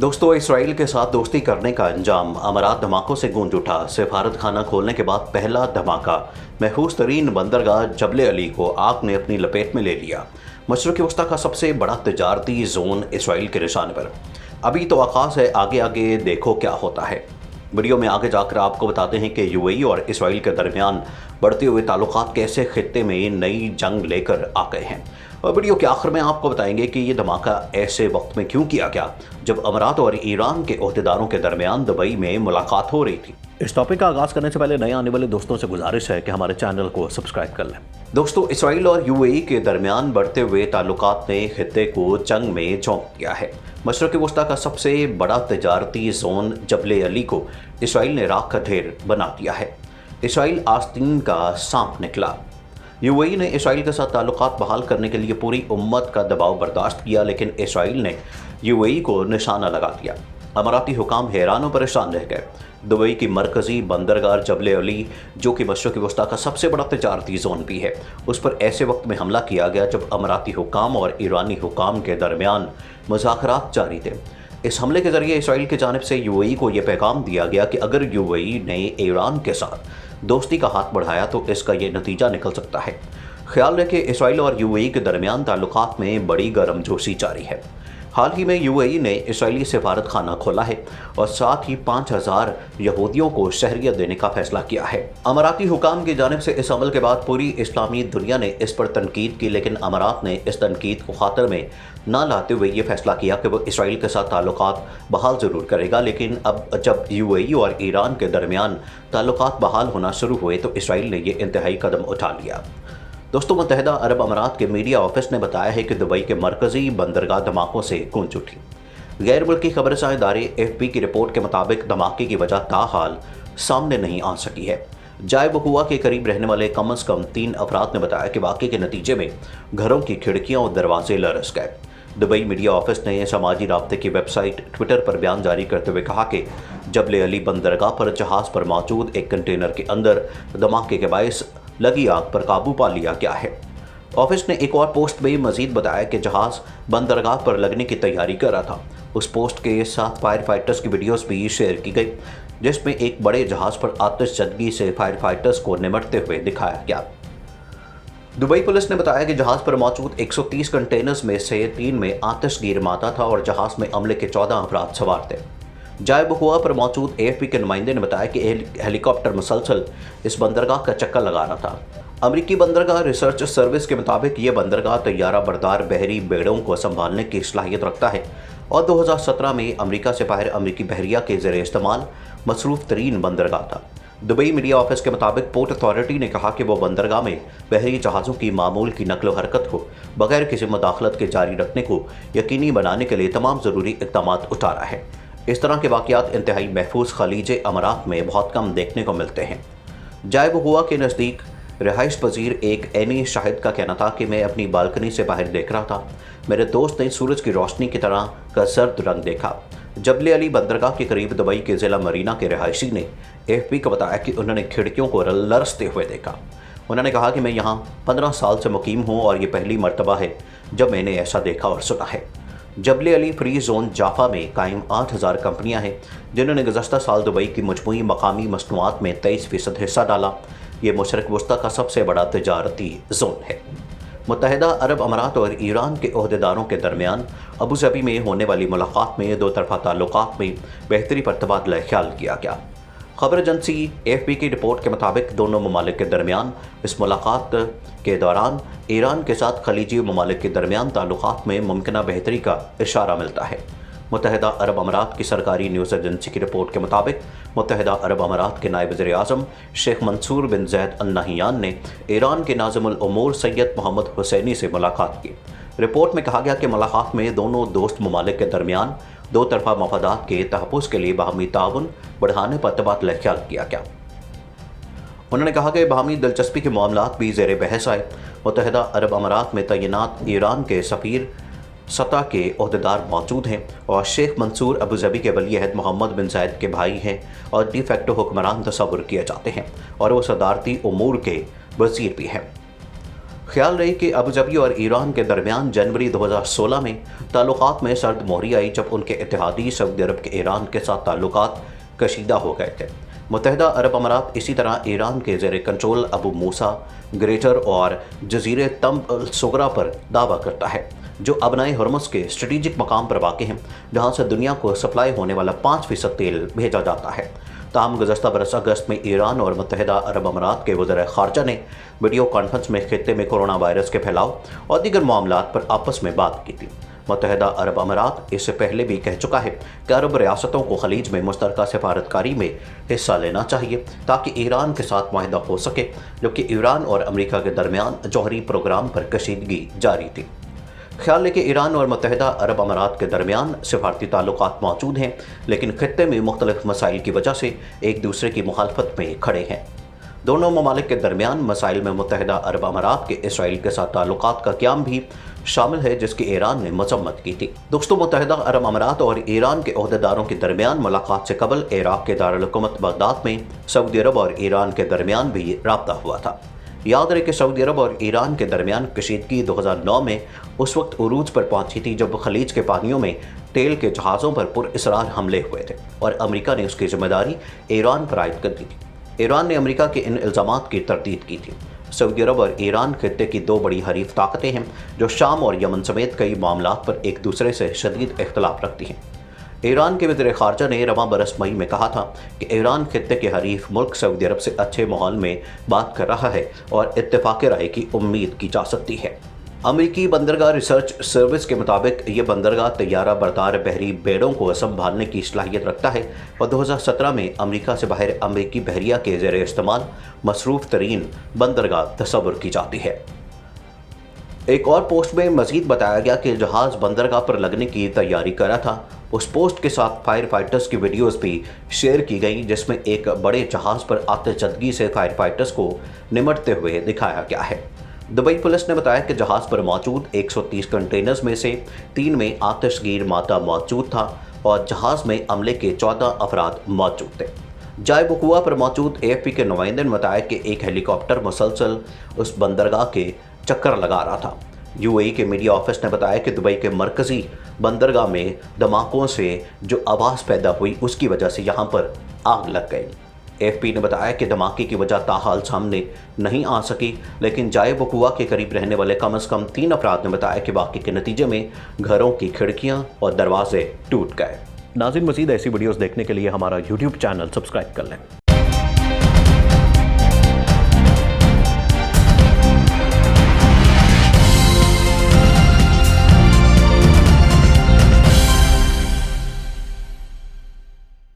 दोस्तों, इसराइल के साथ दोस्ती करने का अंजाम अमारात धमाकों से गूंज उठा। सिफारत खाना खोलने के बाद पहला धमाका। महफूज तरीन बंदरगाह जबले अली को आग ने अपनी लपेट में ले लिया। मशरक़ी वस्ती का सबसे बड़ा तजारती जोन इसराइल के निशाने पर। अभी तो आगाज़ है, आगे आगे देखो क्या होता है। वीडियो में आगे जाकर आपको बताते हैं कि यूएई और इसराइल के दरमियान बढ़ते हुए ताल्लुकात कैसे खित्ते में नई जंग लेकर आ गए हैं। और वीडियो के आखिर में आपको बताएंगे कि ये धमाका ऐसे वक्त में क्यों किया गया जब अमारात और ईरान के ओहदेदारों के दरमियान दुबई में मुलाकात हो रही थी। इस टॉपिक का आगाज़ करने से पहले नए आने वाले दोस्तों से गुजारिश है कि हमारे चैनल को सब्सक्राइब कर लें। दोस्तों, इसराइल और यूएई के दरमियान बढ़ते हुए ताल्लुकात ने खित्ते को जंग में झोंक दिया है। मशरक़ी वस्ती का सबसे बड़ा तजारती जोन जबले अली को इसराइल ने राख का ढेर बना दिया है। इसराइल आस्तीन का सांप निकला। यूएई ने इसराइल के साथ ताल्लुकात बहाल करने के लिए पूरी उम्मत का दबाव बर्दाश्त किया, लेकिन इसराइल ने यूएई को निशाना लगा दिया। अमाराती हुकाम हैरान और परेशान रह गए। दुबई की मरकज़ी बंदरगाह जबले अली, जो कि मशरक़ी वस्ती का सबसे बड़ा तजारती जोन भी है, उस पर ऐसे वक्त में हमला किया गया जब अमाराती हुकाम और ईरानी हुकाम के दरमियान मुज़ाकरात जारी थे। इस हमले के जरिए इसराइल की जानिब से यूएई को यह पैगाम दिया गया कि अगर यूएई ने ईरान के साथ दोस्ती का हाथ बढ़ाया तो इसका ये नतीजा निकल सकता है। ख्याल रखें, इसराइल और यूएई के दरमियान ताल्लुकात में बड़ी गर्मजोशी जारी है। हाल ही में यूएई ने इसराइली सिफारत खाना खोला है और साथ ही 5000 यहूदियों को शहरियत देने का फैसला किया है। अमाराती हुकाम की जानिब से इस अमल के बाद पूरी इस्लामी दुनिया ने इस पर तनकीद की, लेकिन अमारात ने इस तनकीद को खातर में न लाते हुए ये फैसला किया कि वो इसराइल के साथ ताल्लुकात बहाल ज़रूर करेगा। लेकिन अब जब यूएई और ईरान के दरमियान ताल्लुकात बहाल होना शुरू हुए तो इसराइल ने ये इंतहाई कदम उठा लिया। दोस्तों, मुत्तहिदा अरब अमारात के मीडिया ऑफिस ने बताया है कि दुबई के मरकज़ी बंदरगाह धमाकों से गूंज उठी। गैर मुल्की खबरसां इदारे एफपी की रिपोर्ट के मुताबिक धमाके की वजह ताहाल सामने नहीं आ सकी है। जाए बकुआ के करीब रहने वाले कम से कम 3 अफराद ने बताया कि वाक़े के नतीजे में घरों की खिड़कियाँ और दरवाजे लरस गए। दुबई मीडिया ऑफिस ने समाजी राब्ते की वेबसाइट ट्विटर पर बयान जारी करते हुए कहा कि जबले अली बंदरगाह पर जहाज़ पर मौजूद एक कंटेनर के अंदर धमाके के बायस लगी आग पर काबू पा लिया गया है। ऑफिस ने एक और पोस्ट में मजीद बताया कि जहाज़ बंदरगाह पर लगने की तैयारी कर रहा था। उस पोस्ट के साथ फायर फाइटर्स की वीडियोस भी शेयर की गई, जिसमें एक बड़े जहाज़ पर आतिशज़दगी से फायर फाइटर्स को निमटते हुए दिखाया गया। दुबई पुलिस ने बताया कि जहाज़ पर मौजूद 130 कंटेनर्स में से 3 में आतिशगीर मादा था और जहाज़ में अमले के 14 अफराद सवार थे। जाए बकुआ पर मौजूद एएफपी के नुमाइंदे ने बताया कि हेलीकॉप्टर मुसलसल इस बंदरगाह का चक्कर लगा रहा था। अमरीकी बंदरगाह रिसर्च सर्विस के मुताबिक ये बंदरगाह तैयारा बरदार बहरी बेड़ों को संभालने की सलाहियत रखता है और 2017 में अमरीका से बाहर अमरीकी बहरिया के ज़ेरे इस्तेमाल मसरूफ़ तरीन बंदरगाह था। दुबई मीडिया ऑफिस के मुताबिक पोर्ट अथॉरिटी ने कहा कि वो बंदरगाह में बहरी जहाज़ों की मामूल की नकलो हरकत को बगैर किसी मुदाखलत के जारी रखने को यकीनी बनाने के लिए तमाम ज़रूरी इक़दाम उठा रहा है। इस तरह के वाक़यात इंतहाई महफूज खलीज अमारात में बहुत कम देखने को मिलते हैं। जाए बकुआ के नज़दीक रिहाइश पजीर एक ऐनी शाहिद का कहना था कि मैं अपनी बालकनी से बाहर देख रहा था। मेरे दोस्त ने सूरज की रोशनी की तरह का सर्द रंग देखा। जबले अली बंदरगाह के करीब दुबई के ज़िला मरीना के रिहायशी ने एएफपी को बताया कि उन्होंने खिड़कियों को लरसते हुए देखा। उन्होंने कहा कि मैं यहाँ 15 साल से मुकीम हूँ और ये पहली मरतबा है जब मैंने ऐसा देखा और सुना है। जबले अली फ्री जोन जाफा में कायम 8000 कंपनियां हैं जिन्होंने गुज़श्ता साल दुबई की मजमूई मकामी मसनूआत में 23% हिस्सा डाला। ये मशरक़ी वस्ती का सबसे बड़ा तजारती जोन है। मुत्तहिदा अरब अमारात और ईरान के ओहदेदारों के दरमियान अबू धाबी में होने वाली मुलाकात में दो तरफ़ा ताल्लुकात में बेहतरी पर तबादला ख्याल किया गया। खबर एजेंसी एएफपी की रिपोर्ट के मुताबिक दोनों ममालिक के दरमियान इस मुलाकात के दौरान ईरान के साथ खलीजी ममालिक के दरमियान ताल्लुकात में मुमकिना बेहतरी का इशारा मिलता है। मुत्तहिदा अरब अमारात की सरकारी न्यूज़ एजेंसी की रिपोर्ट के मुताबिक मुत्तहिदा अरब अमारात के नायब वज़ीर आज़म शेख मंसूर बिन ज़ैद अल नहियान ने ईरान के नाज़िमुल उमूर सैयद मोहम्मद हुसैनी से मुलाकात की। रिपोर्ट में कहा गया कि मुलाकात में दोनों दोस्त ममालिक के दरमियान दो तरफ़ा मफादात के तहफ़्फ़ुज़ के लिए बाहमी ताउन बढ़ाने पर तबादला ख्याल किया गया। उन्होंने कहा कि बाहमी दिलचस्पी के मामलात भी ज़ेर बहस आए। मुत्तहिदा अरब अमारात में तैनात ईरान के सफ़ीर सतह के ओहदेदार मौजूद हैं और शेख मंसूर अबू धाबी के वली अहद मोहम्मद बिन ज़ायद के भाई हैं और डी फैक्टो हुक्मरान तस्वुर किए जाते हैं और वो सदारती उमूर के वज़ीर भी हैं। ख्याल रहे कि अबूधाबी और ईरान के दरमियान जनवरी 2016 में ताल्लुकात में सर्द मोहरी आई, जब उनके इत्तेहादी सऊदी अरब के ईरान के साथ ताल्लुकात कशीदा हो गए थे। मुत्तहिदा अरब अमारात इसी तरह ईरान के ज़ेर कंट्रोल अबू मूसा, ग्रेटर और जजीरे तम अल सुगरा पर दावा करता है, जो अबनाए हरमुज़ के स्ट्रेटिजिक मकाम पर वाक़ हैं, जहाँ से दुनिया को सप्लाई होने वाला 5% तेल भेजा जाता है। ताहम गुज़श्ता बरस अगस्त में ईरान और मुत्तहिदा अरब अमारात के वज़ीर ख़ारजा ने वीडियो कॉन्फ्रेंस में खित्ते में कोरोना वायरस के फैलाव और दीगर मामलात पर आपस में बात की थी। मुत्तहिदा अरब अमारात इससे पहले भी कह चुका है कि अरब रियासतों को खलीज में मुश्तरका सफारतकारी में हिस्सा लेना चाहिए ताकि ईरान के साथ मुआहदा हो सके, जबकि ईरान और अमेरिका के दरमियान जौहरी प्रोग्राम पर कशीदगी जारी थी। ख्याल है कि ईरान और मुत्तहिदा अरब अमारात के दरमियान सिफारती ताल्लुकात मौजूद हैं, लेकिन खित्ते में मुख्तलिफ मसाइल की वजह से एक दूसरे की मुखालफत में खड़े हैं। दोनों ममालिक के दरमियान मसाइल में मुत्तहिदा अरब अमारात के इसराइल के साथ ताल्लुकात का क़याम भी शामिल है, जिसकी ईरान ने मजम्मत की थी। दोस्तों, मुत्तहिदा अरब अमारात और ईरान के ओहदेदारों के दरमियान मुलाकात से कबल इराक़ के दारुल हुकूमत बगदाद में सऊदी अरब और ईरान के दरमियान भी राब्ता हुआ था। याद रहे कि सऊदी अरब और ईरान के दरमियान कशीदगी 2009 में उस वक्त उरूज पर पहुंची थी, जब खलीज के पानियों में तेल के जहाज़ों पर पुरअसरार हमले हुए थे और अमेरिका ने उसकी जिम्मेदारी ईरान पर आयद कर दी थी। ईरान ने अमेरिका के इन इल्ज़ामात की तरदीद की थी। सऊदी अरब और ईरान खित्ते की दो बड़ी हरीफ ताकतें हैं, जो शाम और यमन समेत कई मामलात पर एक दूसरे से शदीद इख्तलाफ रखती हैं। ईरान के वज़ीर ख़ारजा ने रवां बरस मई में कहा था कि ईरान खित्ते के हरीफ मुल्क सऊदी अरब से अच्छे माहौल में बात कर रहा है और इत्तेफ़ाक़ राय की उम्मीद की जा सकती है। अमेरिकी बंदरगाह रिसर्च सर्विस के मुताबिक ये बंदरगाह तैयारा बरदार बहरी बेड़ों को संभालने की सलाहियत रखता है और 2017 में अमेरिका से बाहर अमेरिकी बहरिया के ज़ेर इस्तेमाल मसरूफ़ तरीन बंदरगाह तस्वुर की जाती है। एक और पोस्ट में मज़ीद बताया गया कि जहाज़ बंदरगाह पर लगने की तैयारी कर रहा था। उस पोस्ट के साथ फायर फाइटर्स की वीडियोस भी शेयर की गई, जिसमें एक बड़े जहाज़ पर आतिशज़दगी से फायर फाइटर्स को निमटते हुए दिखाया गया है। दुबई पुलिस ने बताया कि जहाज़ पर मौजूद 130 कंटेनर्स में से 3 में आतिशगीर मादा मौजूद था और जहाज़ में अमले के 14 अफराद मौजूद थे। जाए वक़ुआ पर मौजूद AFP के नुमाइंदे ने बताया कि एक हेलीकॉप्टर मुसलसल उस बंदरगाह के चक्कर लगा रहा था। UAE के मीडिया ऑफिस ने बताया कि दुबई के मरकज़ी बंदरगाह में धमाकों से जो आवाज़ पैदा हुई, उसकी वजह से यहाँ पर आग लग गई। AFP ने बताया कि धमाके की वजह ताहाल सामने नहीं आ सकी, लेकिन जाए वक़ुआ के करीब रहने वाले कम से कम 3 अफराद ने बताया कि वाक़े के नतीजे में घरों की खिड़कियाँ और दरवाजे टूट गए। नाज़रीन, मज़ीद ऐसी वीडियोज़ देखने के लिए हमारा YouTube चैनल सब्सक्राइब कर लें।